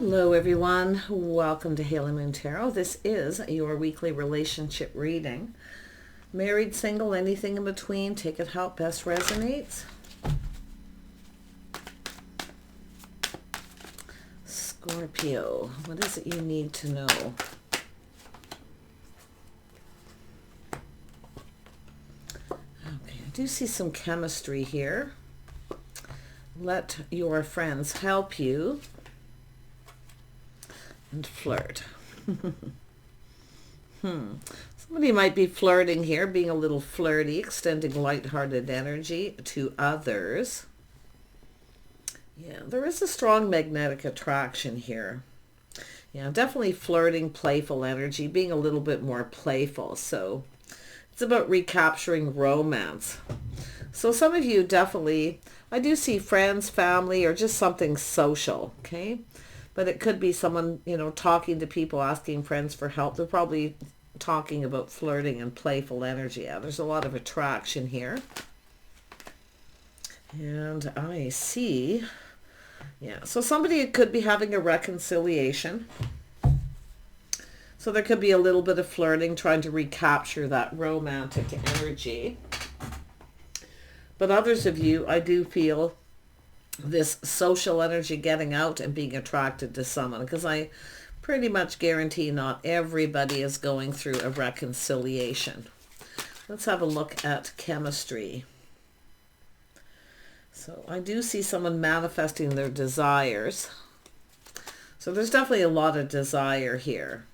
Hello everyone, welcome to Haley Moon Tarot. This is your weekly relationship reading. Married, single, anything in between, take it how it best resonates. Scorpio, what is it you need to know? Okay, I do see some chemistry here. Let your friends help you. And flirt. Somebody might be flirting here, being a little flirty, extending lighthearted energy to others. Yeah, there is a strong magnetic attraction here. Yeah, definitely flirting, playful energy, being a little bit more playful. So it's about recapturing romance. So some of you definitely, I do see friends, family, or just something social, okay? But it could be someone, talking to people, asking friends for help. They're probably talking about flirting and playful energy. Yeah, there's a lot of attraction here. And I see, so somebody could be having a reconciliation. So there could be a little bit of flirting, trying to recapture that romantic energy. But others of you, I do feel this social energy getting out and being attracted to someone, because I pretty much guarantee not everybody is going through a reconciliation. Let's have a look at chemistry. So I do see someone manifesting their desires. So there's definitely a lot of desire here.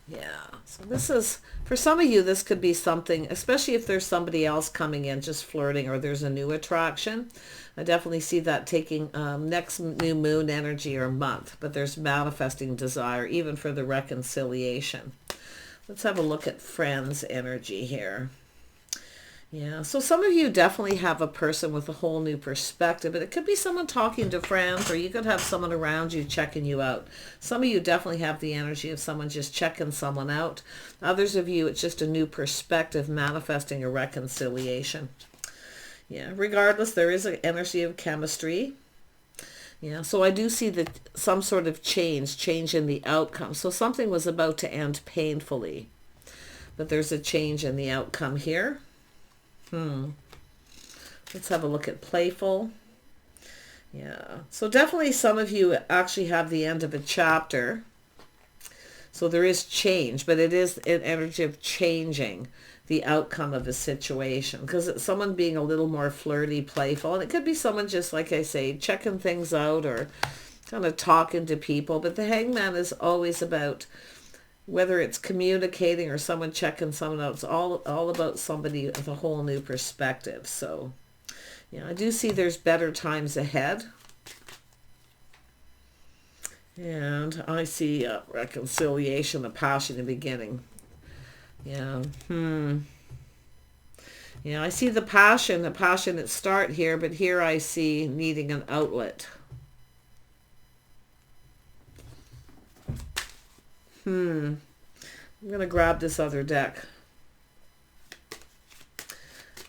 Yeah, so this is, for some of you, this could be something, especially if there's somebody else coming in just flirting, or there's a new attraction. I definitely see that taking next new moon energy or month, but there's manifesting desire even for the reconciliation. Let's have a look at friends energy here. Yeah, so some of you definitely have a person with a whole new perspective, but it could be someone talking to friends, or you could have someone around you checking you out. Some of you definitely have the energy of someone just checking someone out. Others of you, it's just a new perspective manifesting a reconciliation. Yeah, regardless, there is an energy of chemistry. Yeah, so I do see that some sort of change in the outcome. So something was about to end painfully, but there's a change in the outcome here. Let's have a look at playful. Yeah, so definitely some of you actually have the end of a chapter. So there is change, but it is an energy of changing the outcome of a situation, because it's someone being a little more flirty, playful, and it could be someone just, like I say, checking things out or kind of talking to people. But the Hangman is always about, whether it's communicating or someone checking someone out, it's all about somebody with a whole new perspective. So, I do see there's better times ahead. And I see reconciliation, the passion in the beginning. Yeah, I see the passionate start here, but here I see needing an outlet. I'm going to grab this other deck.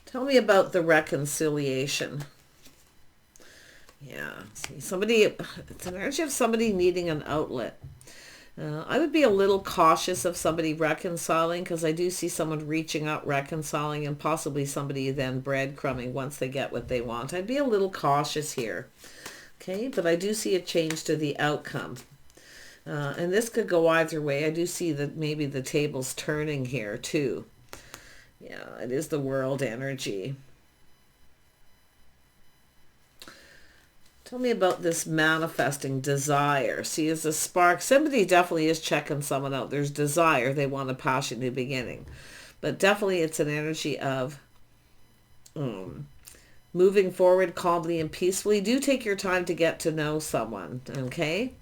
Tell me about the reconciliation. Yeah, see, it's an energy of somebody needing an outlet. I would be a little cautious of somebody reconciling, because I do see someone reaching out, reconciling, and possibly somebody then breadcrumbing once they get what they want. I'd be a little cautious here. Okay, but I do see a change to the outcome. And this could go either way. I do see that maybe the table's turning here too. Yeah, it is the world energy. Tell me about this manifesting desire. See, as a spark, somebody definitely is checking someone out. There's desire. They want a passion new beginning. But definitely it's an energy of moving forward calmly and peacefully. Do take your time to get to know someone, okay?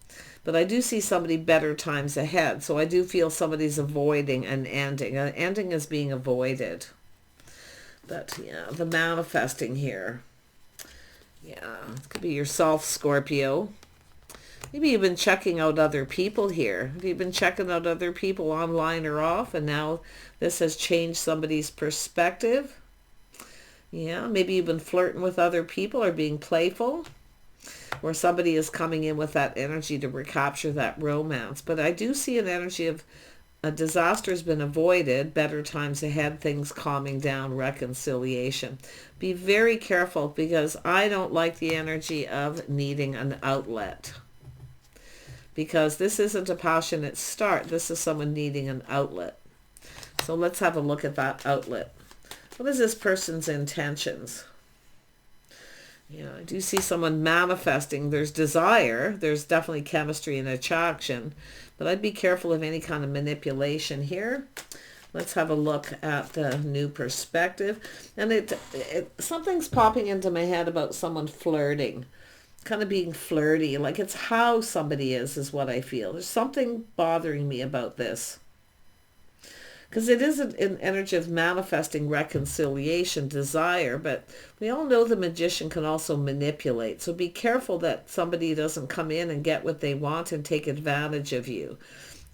But I do see somebody better times ahead. So I do feel somebody's avoiding an ending. An ending is being avoided. But yeah, the manifesting here. Yeah, it could be yourself, Scorpio. Maybe you've been checking out other people here. Have you been checking out other people online or off, and now this has changed somebody's perspective? Yeah, maybe you've been flirting with other people or being playful. Or somebody is coming in with that energy to recapture that romance. But I do see an energy of a disaster has been avoided, better times ahead, things calming down, reconciliation. Be very careful, because I don't like the energy of needing an outlet. Because this isn't a passionate start. This is someone needing an outlet. So let's have a look at that outlet. What is this person's intentions? Yeah, I do see someone manifesting. There's desire. There's definitely chemistry and attraction. But I'd be careful of any kind of manipulation here. Let's have a look at the new perspective. And something's popping into my head about someone flirting. Kind of being flirty. Like it's how somebody is what I feel. There's something bothering me about this. Because it is an energy of manifesting reconciliation, desire, but we all know the magician can also manipulate. So be careful that somebody doesn't come in and get what they want and take advantage of you.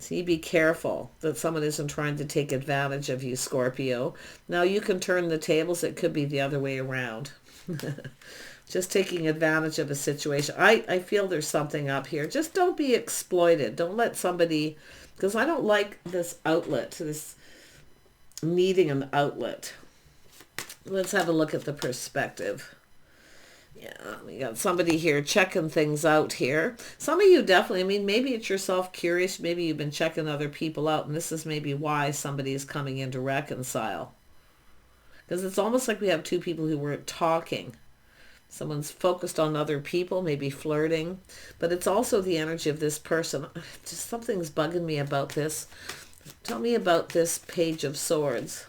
See, be careful that someone isn't trying to take advantage of you, Scorpio. Now you can turn the tables. It could be the other way around. Just taking advantage of a situation. I feel there's something up here. Just don't be exploited. Don't let somebody, because I don't like this outlet, this needing an outlet. Let's have a look at the perspective. Yeah, we got somebody here checking things out here. Some of you definitely, I mean, maybe it's yourself curious. Maybe you've been checking other people out, and this is maybe why somebody is coming in to reconcile. Because it's almost like we have two people who weren't talking. Someone's focused on other people, maybe flirting. But it's also the energy of this person. Just something's bugging me about this. Tell me about this Page of Swords.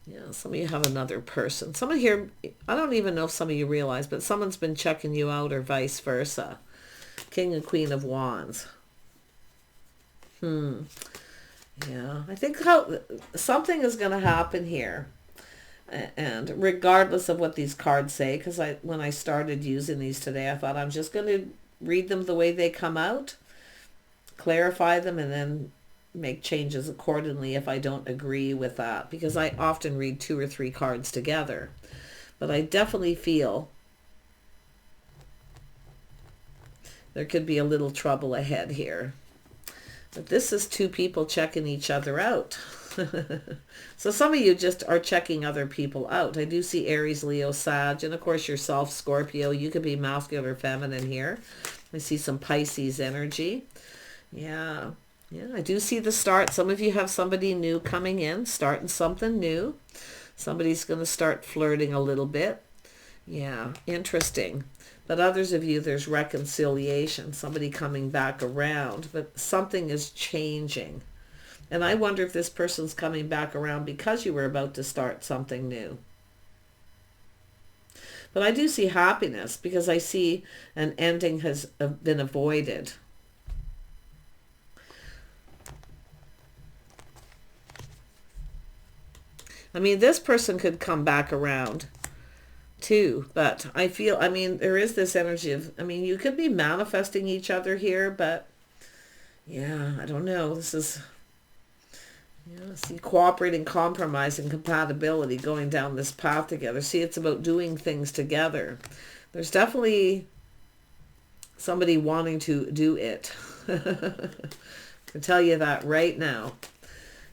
Yeah, some of you have another person. Someone here, I don't even know if some of you realize, but someone's been checking you out or vice versa. King and Queen of Wands. Yeah, I think something is going to happen here. And regardless of what these cards say, because when I started using these today, I thought I'm just going to read them the way they come out, clarify them, and then make changes accordingly if I don't agree with that, because I often read 2 or 3 cards together. But I definitely feel there could be a little trouble ahead here. But this is 2 people checking each other out. So some of you just are checking other people out. I do see Aries, Leo, Sag, and of course yourself, Scorpio. You could be masculine or feminine here. I see some Pisces energy. Yeah, I do see the start. Some of you have somebody new coming in, starting something new. Somebody's going to start flirting a little bit. Yeah, interesting. But others of you, there's reconciliation, somebody coming back around, but something is changing. And I wonder if this person's coming back around because you were about to start something new. But I do see happiness, because I see an ending has been avoided. I mean, this person could come back around too, but I feel, I mean, there is this energy of, I mean, you could be manifesting each other here, but yeah, I don't know. This is, yeah, see, cooperating, compromise, and compatibility, going down this path together. See, it's about doing things together. There's definitely somebody wanting to do it. I can tell you that right now.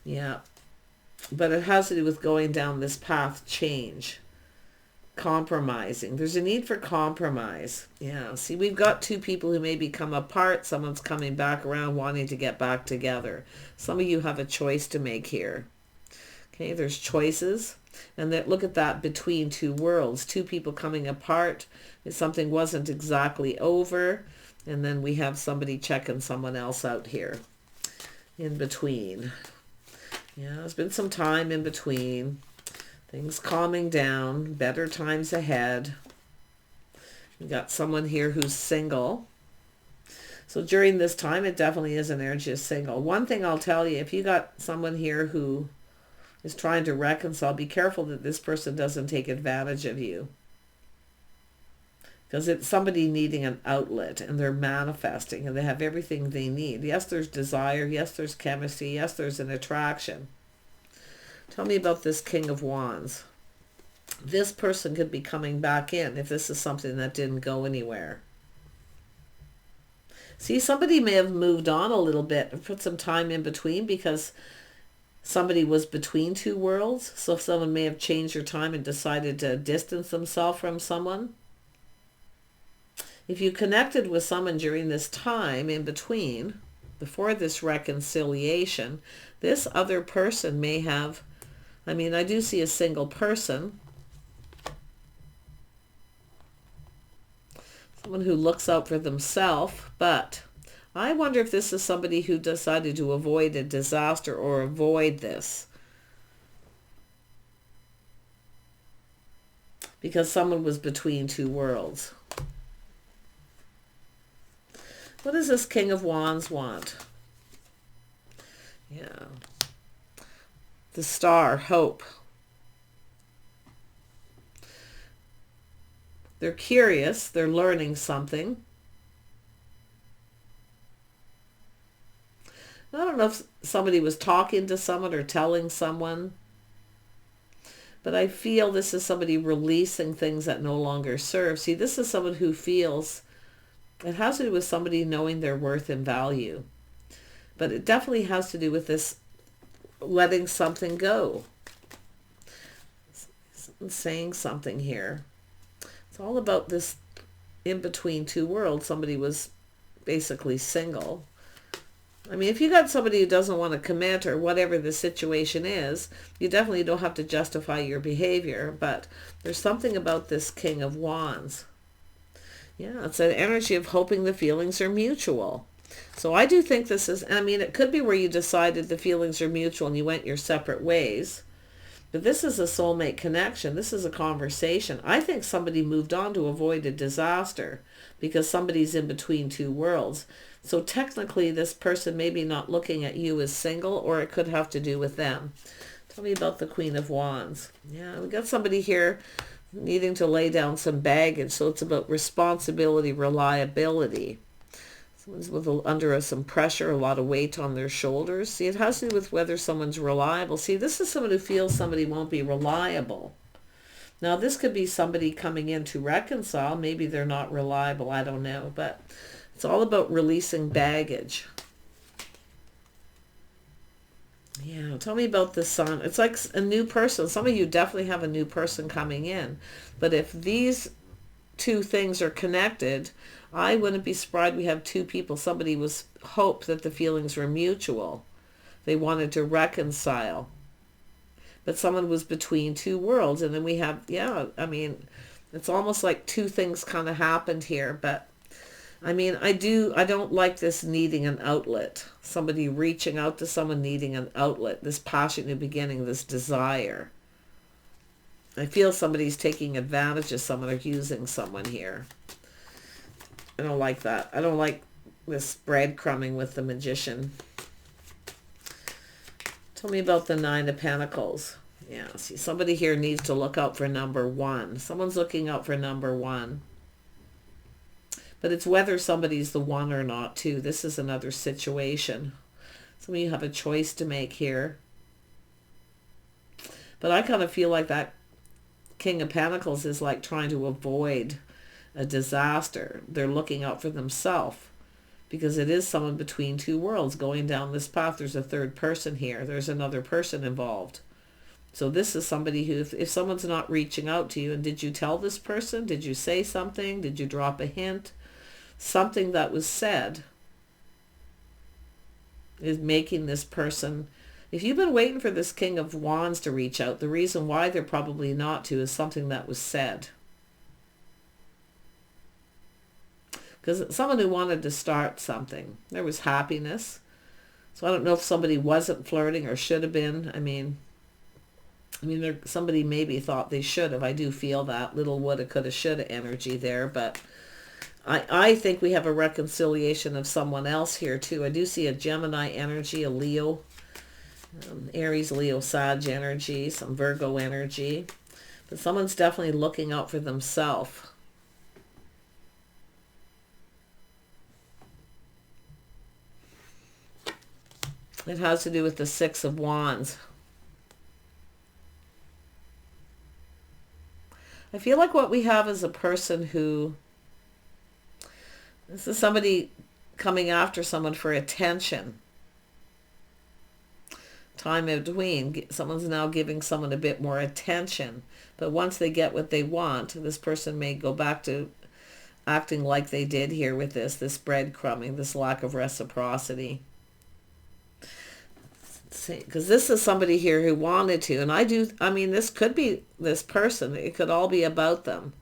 Yeah. But it has to do with going down this path, change, compromising. There's a need for compromise. Yeah. See, we've got 2 people who maybe come apart. Someone's coming back around, wanting to get back together. Some of you have a choice to make here. Okay, there's choices. And that, look at that, between 2 worlds. 2 people coming apart. If something wasn't exactly over. And then we have somebody checking someone else out here in between. Yeah, there's been some time in between. Things calming down. Better times ahead. We got someone here who's single. So during this time, it definitely is an energy of single. One thing I'll tell you, if you got someone here who is trying to reconcile, be careful that this person doesn't take advantage of you. Because it's somebody needing an outlet, and they're manifesting, and they have everything they need. Yes, there's desire. Yes, there's chemistry. Yes, there's an attraction. Tell me about this King of Wands. this person could be coming back in if this is something that didn't go anywhere. See, somebody may have moved on a little bit and put some time in between because somebody was between two worlds. So someone may have changed their time and decided to distance themselves from someone. If you connected with someone during this time in between, before this reconciliation, this other person may have, I mean, I do see a single person. Someone who looks out for themselves, but I wonder if this is somebody who decided to avoid a disaster or avoid this. Because someone was between two worlds. What does this King of Wands want? Yeah. The Star, hope. They're curious. They're learning something. I don't know if somebody was talking to someone or telling someone, but I feel this is somebody releasing things that no longer serve. See, this is someone who feels, it has to do with somebody knowing their worth and value, but it definitely has to do with this letting something go. Someone's saying something here. It's all about this in between two worlds. Somebody was basically single. I mean, if you got somebody who doesn't want to commit or whatever the situation is, you definitely don't have to justify your behavior, but there's something about this King of Wands. Yeah, it's an energy of hoping the feelings are mutual. So I do think this is, I mean, it could be where you decided the feelings are mutual and you went your separate ways. But this is a soulmate connection. This is a conversation. I think somebody moved on to avoid a disaster because somebody's in between two worlds. So technically this person may be not looking at you as single, or it could have to do with them. Tell me about the Queen of Wands. Yeah, we got somebody here needing to lay down some baggage. So it's about responsibility, reliability. Someone's under some pressure, a lot of weight on their shoulders. See, it has to do with whether someone's reliable. See, this is someone who feels somebody won't be reliable. Now, this could be somebody coming in to reconcile. Maybe they're not reliable. I don't know. But it's all about releasing baggage. Yeah, tell me about the Sun. It's like a new person. Some of you definitely have a new person coming in. But if these two things are connected, I wouldn't be surprised we have two people. Somebody was hoped that the feelings were mutual. They wanted to reconcile. But someone was between two worlds. And then we have, yeah, I mean, it's almost like two things kind of happened here. But I mean, I don't like this needing an outlet. Somebody reaching out to someone needing an outlet. This passion in the beginning, this desire. I feel somebody's taking advantage of someone or using someone here. I don't like that. I don't like this breadcrumbing with the Magician. Tell me about the Nine of Pentacles. Yeah, see, somebody here needs to look out for number one. Someone's looking out for number one. But it's whether somebody's the one or not, too. This is another situation. Some of you have a choice to make here. But I kind of feel like that King of Pentacles is like trying to avoid a disaster. They're looking out for themselves because it is someone between two worlds going down this path. There's a third person here. There's another person involved. So this is somebody who, if someone's not reaching out to you, and did you tell this person? Did you say something? Did you drop a hint? Something that was said is making this person, if you've been waiting for this King of Wands to reach out, the reason why they're probably not to is something that was said. Because someone who wanted to start something. There was happiness. So I don't know if somebody wasn't flirting or should have been. I mean, somebody maybe thought they should have. I do feel that little woulda, coulda, shoulda energy there. But I think we have a reconciliation of someone else here too. I do see a Gemini energy, a Leo, Aries, Leo, Sag energy, some Virgo energy. But someone's definitely looking out for themselves. It has to do with the Six of Wands. I feel like what we have is a person who, this is somebody coming after someone for attention. Time in between, someone's now giving someone a bit more attention. But once they get what they want, this person may go back to acting like they did here with this breadcrumbing, this lack of reciprocity. Because this is somebody here who wanted to, and I mean, this could be this person. It could all be about them.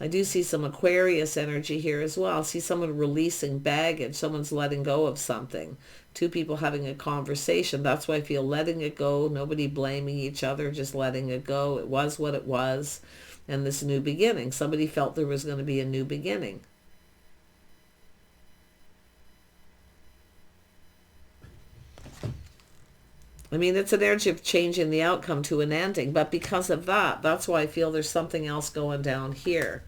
I do see some Aquarius energy here as well. I see someone releasing baggage. Someone's letting go of something. Two people having a conversation. That's why I feel letting it go. Nobody blaming each other, just letting it go. It was what it was. And this new beginning. Somebody felt there was going to be a new beginning. I mean, it's an energy of changing the outcome to an ending, but because of that, that's why I feel there's something else going down here.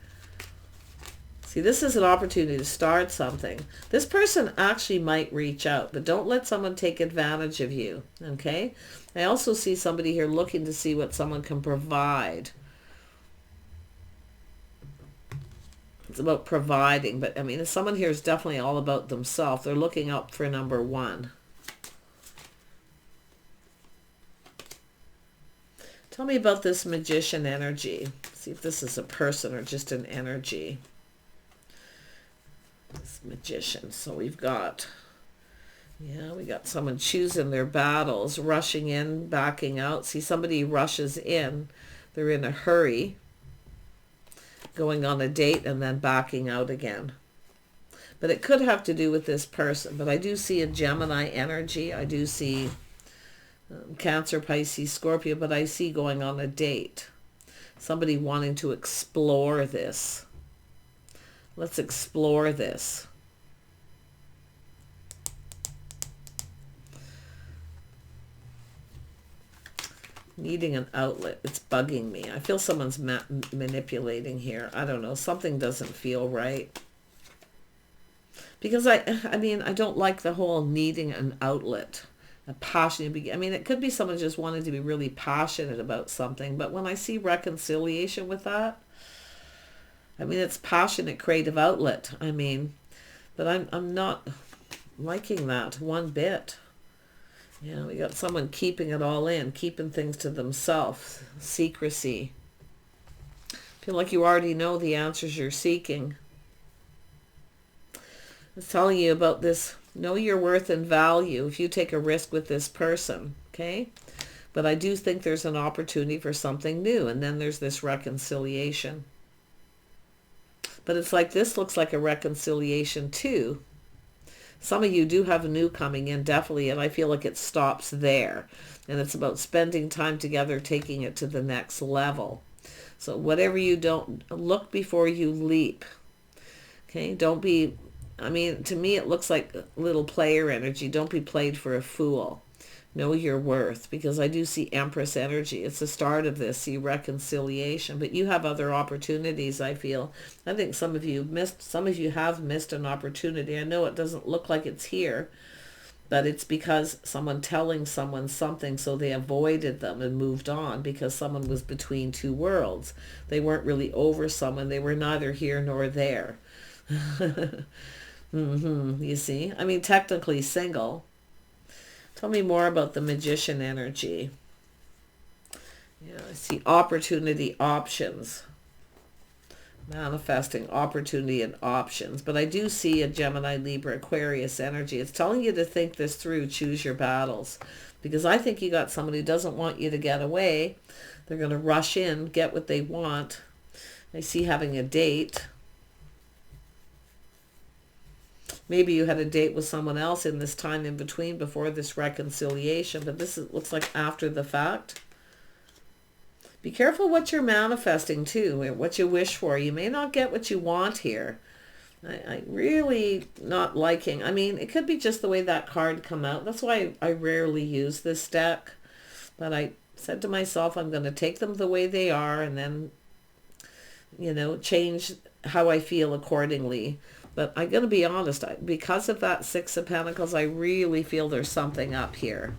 See, this is an opportunity to start something. This person actually might reach out, but don't let someone take advantage of you, okay? I also see somebody here looking to see what someone can provide. It's about providing, but I mean, someone here is definitely all about themselves. They're looking out for number one. Tell me about this Magician energy. See if this is a person or just an energy. This Magician. So we've got, we got someone choosing their battles, rushing in, backing out. See, somebody rushes in. They're in a hurry, going on a date and then backing out again. But it could have to do with this person. But I do see a Gemini energy. I do see Cancer, Pisces, Scorpio, but I see going on a date. Somebody wanting to explore this. Let's explore this. Needing an outlet. It's bugging me. I feel someone's manipulating here. I don't know. Something doesn't feel right. Because I mean, I don't like the whole needing an outlet. A passion. I mean, it could be someone just wanting to be really passionate about something. But when I see reconciliation with that, I mean, it's passionate, creative outlet. I mean, but I'm not liking that one bit. Yeah, we got someone keeping it all in, keeping things to themselves. Secrecy. Feel like you already know the answers you're seeking. It's telling you about this. Know your worth and value if you take a risk with this person, okay? But I do think there's an opportunity for something new, and then there's this reconciliation. But it's like this looks like a reconciliation too. Some of you do have a new coming in, definitely, and I feel like it stops there. And it's about spending time together, taking it to the next level. So whatever you don't, look before you leap. Okay, don't be... I mean, to me, it looks like little player energy. Don't be played for a fool. Know your worth, because I do see Empress energy. It's the start of this, see reconciliation. But you have other opportunities, I feel. I think some of you have missed an opportunity. I know it doesn't look like it's here, but it's because someone telling someone something, so they avoided them and moved on because someone was between two worlds. They weren't really over someone. They were neither here nor there. You see? I mean, technically single. Tell me more about the Magician energy. Yeah, I see opportunity, options. Manifesting opportunity and options. But I do see a Gemini, Libra, Aquarius energy. It's telling you to think this through, choose your battles. Because I think you got somebody who doesn't want you to get away. They're going to rush in, get what they want. I see having a date. Maybe you had a date with someone else in this time in between before this reconciliation, but this looks like after the fact. Be careful what you're manifesting too, what you wish for. You may not get what you want here. I really not liking, I mean, it could be just the way that card come out. That's why I rarely use this deck. But I said to myself, I'm going to take them the way they are and then, change how I feel accordingly. But I'm going to be honest, because of that Six of Pentacles, I really feel there's something up here.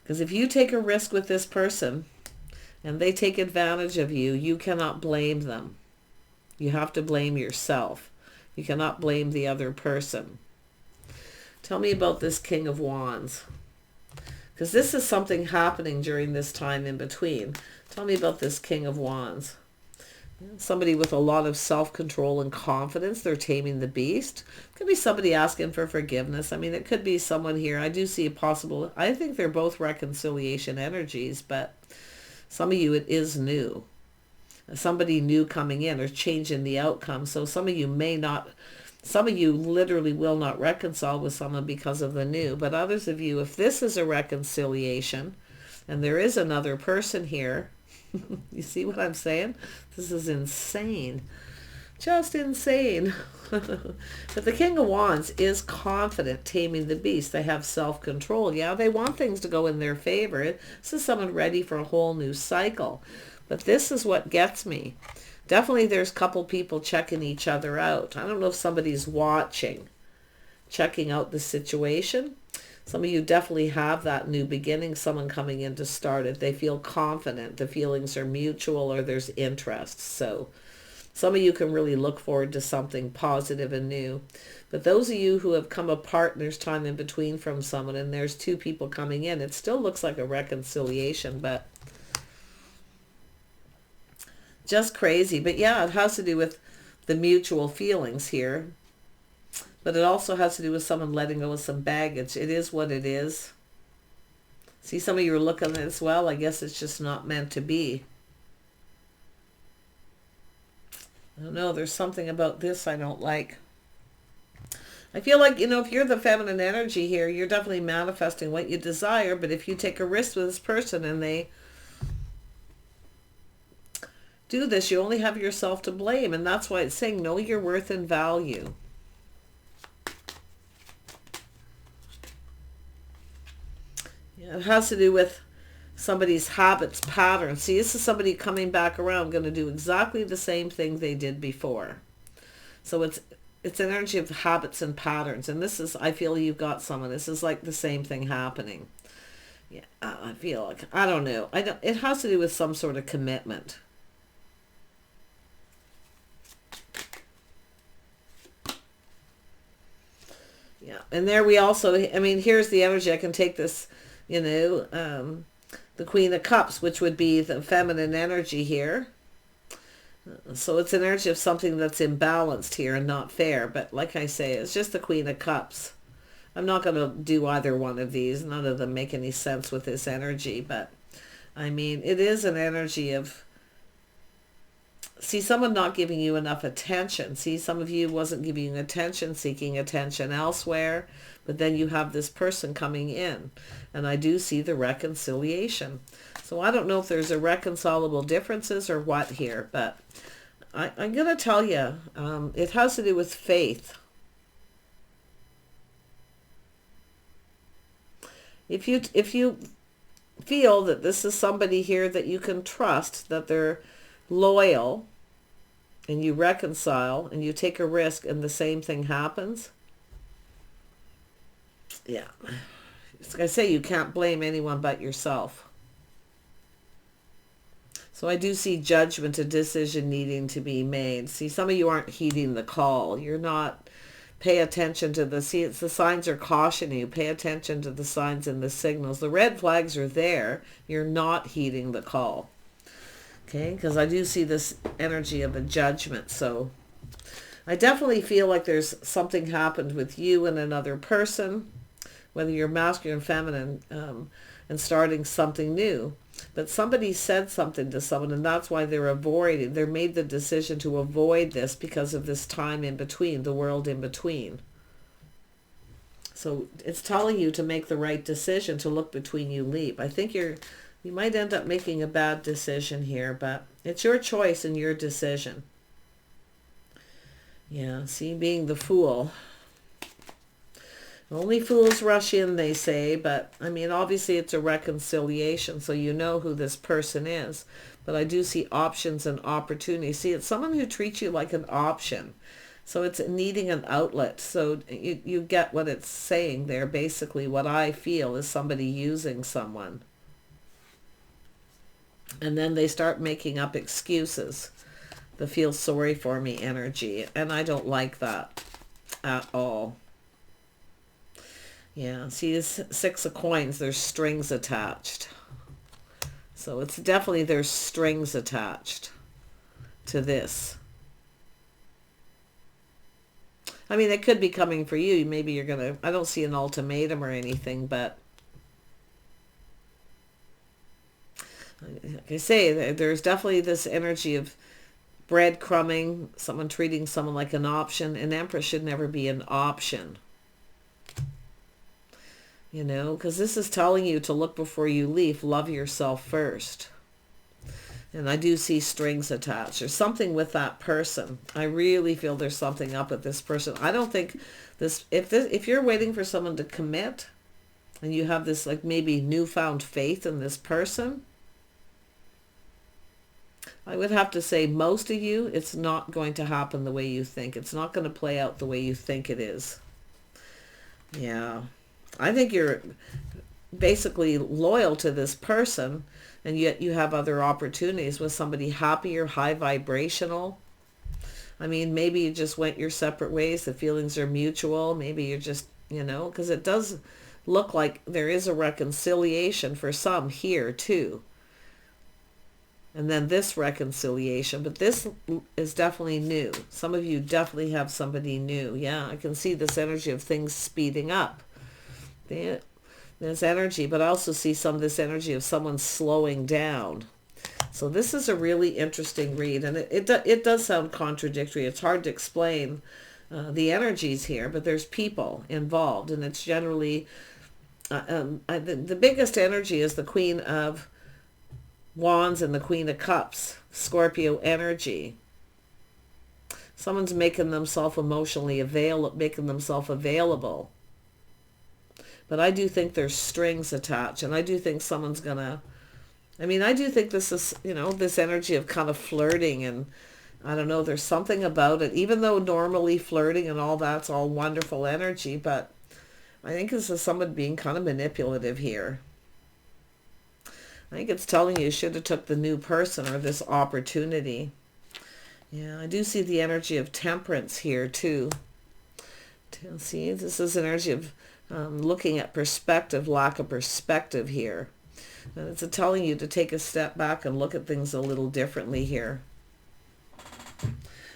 Because if you take a risk with this person, and they take advantage of you, you cannot blame them. You have to blame yourself. You cannot blame the other person. Tell me about this King of Wands. Because this is something happening during this time in between. Tell me about this King of Wands. Somebody with a lot of self-control and confidence. They're taming the beast. Could be somebody asking for forgiveness. I mean, it could be someone here. I do see a possible... I think they're both reconciliation energies, but some of you, it is new. Somebody new coming in or changing the outcome. So some of you may not... Some of you literally will not reconcile with someone because of the new. But others of you, if this is a reconciliation and there is another person here, you see what I'm saying? This is insane. Just insane. But the King of Wands is confident, taming the beast. They have self-control. Yeah, they want things to go in their favor. This is someone ready for a whole new cycle. But this is what gets me. Definitely there's a couple people checking each other out. I don't know if somebody's watching, checking out the situation. Some of you definitely have that new beginning, someone coming in to start it. They feel confident. The feelings are mutual or there's interest. So some of you can really look forward to something positive and new. But those of you who have come apart and there's time in between from someone and there's two people coming in, it still looks like a reconciliation, but just crazy. But yeah, it has to do with the mutual feelings here. But it also has to do with someone letting go of some baggage. It is what it is. See, some of you are looking at it as well. I guess it's just not meant to be. I don't know. There's something about this I don't like. I feel like, if you're the feminine energy here, you're definitely manifesting what you desire. But if you take a risk with this person and they do this, you only have yourself to blame. And that's why it's saying know your worth and value. Yeah, it has to do with somebody's habits, patterns. See, this is somebody coming back around, going to do exactly the same thing they did before. So it's energy of habits and patterns. And this is, I feel you've got someone. This is like the same thing happening. Yeah, I feel like, I don't know. It has to do with some sort of commitment. Yeah, and there we also, I mean, here's the energy. I can take this, the Queen of Cups, which would be the feminine energy here. So it's an energy of something that's imbalanced here and not fair. But like I say, it's just the Queen of Cups. I'm not going to do either one of these. None of them make any sense with this energy. But, I mean, it is an energy of, see, someone not giving you enough attention. See, some of you wasn't giving you attention, seeking attention elsewhere. But then you have this person coming in. And I do see the reconciliation. So I don't know if there's irreconcilable differences or what here. But I'm going to tell you, it has to do with faith. If you feel that this is somebody here that you can trust, that they're loyal, and you reconcile, and you take a risk, and the same thing happens, yeah. Like I say, you can't blame anyone but yourself. So I do see judgment, a decision needing to be made. See, some of you aren't heeding the call. You're not... Pay attention to the... See, it's the signs are cautioning you. Pay attention to the signs and the signals. The red flags are there. You're not heeding the call. Okay? Because I do see this energy of a judgment. So I definitely feel like there's something happened with you and another person, whether you're masculine or feminine, and starting something new. But somebody said something to someone, and that's why they're avoiding. They made the decision to avoid this because of this time in between, the world in between. So it's telling you to make the right decision, to look between you leap. I think you might end up making a bad decision here, but it's your choice and your decision. Yeah, see, being the Fool. Only fools rush in, they say, but I mean, obviously it's a reconciliation, so you know who this person is. But I do see options and opportunities. See, it's someone who treats you like an option. So it's needing an outlet. So you get what it's saying there. Basically, what I feel is somebody using someone. And then they start making up excuses. The feel sorry for me energy. And I don't like that at all. Yeah, see this Six of Coins, there's strings attached. So it's definitely there's strings attached to this. I mean, it could be coming for you. Maybe you're going to, I don't see an ultimatum or anything, but like I say, there's definitely this energy of breadcrumbing, someone treating someone like an option. An Empress should never be an option. You know, because this is telling you to look before you leave. Love yourself first. And I do see strings attached. There's something with that person. I really feel there's something up with this person. I don't think this, if you're waiting for someone to commit and you have this like maybe newfound faith in this person, I would have to say most of you, it's not going to happen the way you think. It's not going to play out the way you think it is. Yeah. I think you're basically loyal to this person, and yet you have other opportunities with somebody happier, high vibrational. I mean, maybe you just went your separate ways. The feelings are mutual. Maybe you're just, you know, because it does look like there is a reconciliation for some here too. And then this reconciliation, but this is definitely new. Some of you definitely have somebody new. Yeah, I can see this energy of things speeding up. There's energy, but I also see some of this energy of someone slowing down. So this is a really interesting read, and it does sound contradictory. It's hard to explain the energies here, but there's people involved, and it's generally the biggest energy is the Queen of Wands and the Queen of Cups, Scorpio energy. Someone's making themselves emotionally making themselves available. But I do think there's strings attached, and I do think someone's gonna, I mean, I do think this is, you know, this energy of kind of flirting, and I don't know, there's something about it, even though normally flirting and all that's all wonderful energy, but I think this is someone being kind of manipulative here. I think it's telling you should have took the new person or this opportunity. Yeah, I do see the energy of temperance here too. See, this is an energy of looking at perspective, lack of perspective here. And it's telling you to take a step back and look at things a little differently here.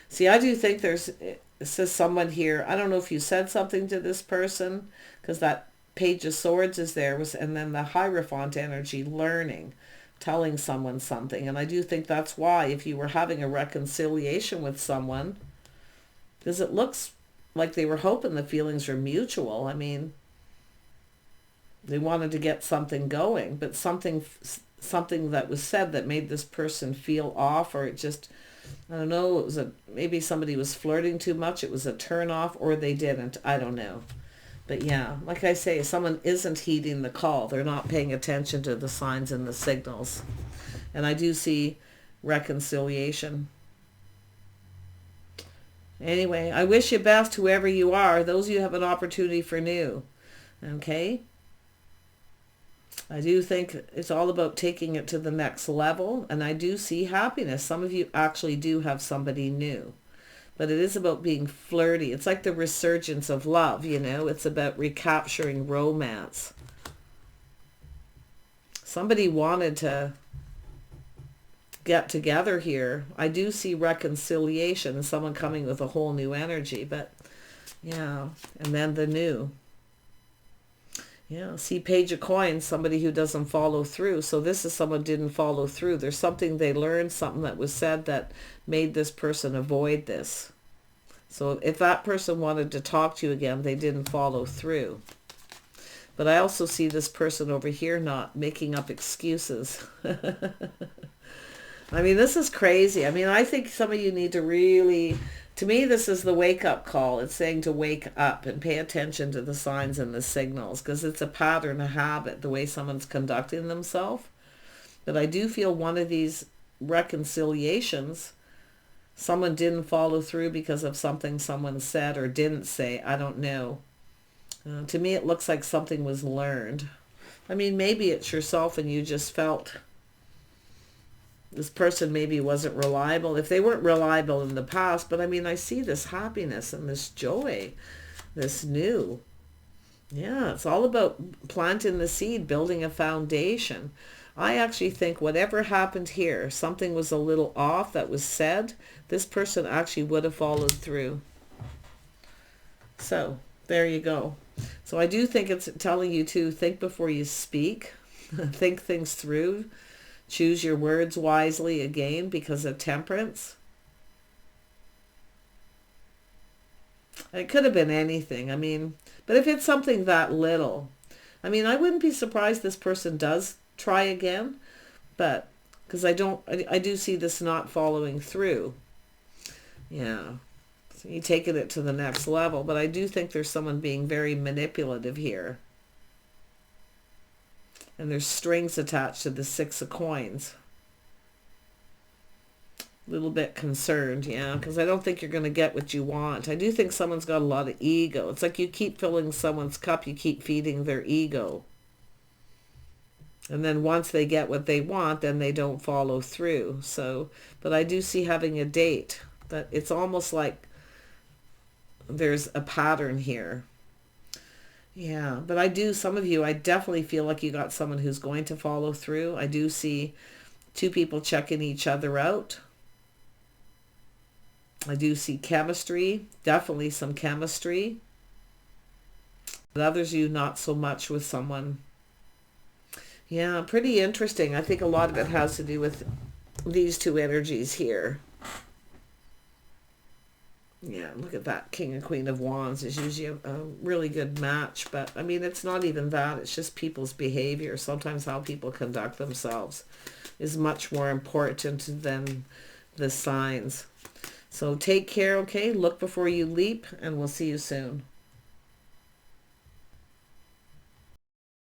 See, I do think it says someone here, I don't know if you said something to this person, because that Page of Swords is there, and then the Hierophant energy, learning, telling someone something. And I do think that's why, if you were having a reconciliation with someone, because it looks like they were hoping the feelings were mutual. I mean, they wanted to get something going, but something that was said that made this person feel off, or it just, I don't know, it was maybe somebody was flirting too much, it was a turn off, or they didn't, I don't know. But yeah, like I say, someone isn't heeding the call. They're not paying attention to the signs and the signals. And I do see reconciliation. Anyway, I wish you best, whoever you are. Those of you have an opportunity for new. Okay? I do think it's all about taking it to the next level. And I do see happiness. Some of you actually do have somebody new. But it is about being flirty. It's like the resurgence of love, you know. It's about recapturing romance. Somebody wanted to get together here. I do see reconciliation and someone coming with a whole new energy. But, yeah. And then the new. Yeah, see Page of Coins, somebody who doesn't follow through. So this is someone who didn't follow through. There's something they learned, something that was said that made this person avoid this. So if that person wanted to talk to you again, they didn't follow through. But I also see this person over here not making up excuses. I mean, this is crazy. I mean, I think some of you need to really... To me, this is the wake-up call. It's saying to wake up and pay attention to the signs and the signals, because it's a pattern, a habit, the way someone's conducting themselves. But I do feel one of these reconciliations, someone didn't follow through because of something someone said or didn't say. I don't know. To me, it looks like something was learned. I mean, maybe it's yourself and you just felt This person maybe wasn't reliable. If they weren't reliable in the past, but I mean, I see this happiness and this joy, this new. Yeah, it's all about planting the seed, building a foundation. I actually think whatever happened here, something was a little off that was said, this person actually would have followed through. So, there you go. So I do think it's telling you to think before you speak, think things through, choose your words wisely again because of Temperance. It could have been anything. I mean, but if it's something that little, I mean, I wouldn't be surprised this person does try again, but because I do see this not following through. Yeah. So you taking it to the next level, but I do think there's someone being very manipulative here. And there's strings attached to the Six of Coins. A little bit concerned, yeah, because I don't think you're going to get what you want. I do think someone's got a lot of ego. It's like you keep filling someone's cup, you keep feeding their ego. And then once they get what they want, then they don't follow through. So, but I do see having a date. That it's almost like there's a pattern here. Yeah, but some of you, I definitely feel like you got someone who's going to follow through. I do see two people checking each other out. I do see chemistry, definitely some chemistry. But others, you not so much with someone. Yeah, pretty interesting. I think a lot of it has to do with these two energies here. Yeah, look at that. King and Queen of Wands is usually a really good match. But, I mean, it's not even that. It's just people's behavior. Sometimes how people conduct themselves is much more important than the signs. So take care, okay? Look before you leap, and we'll see you soon.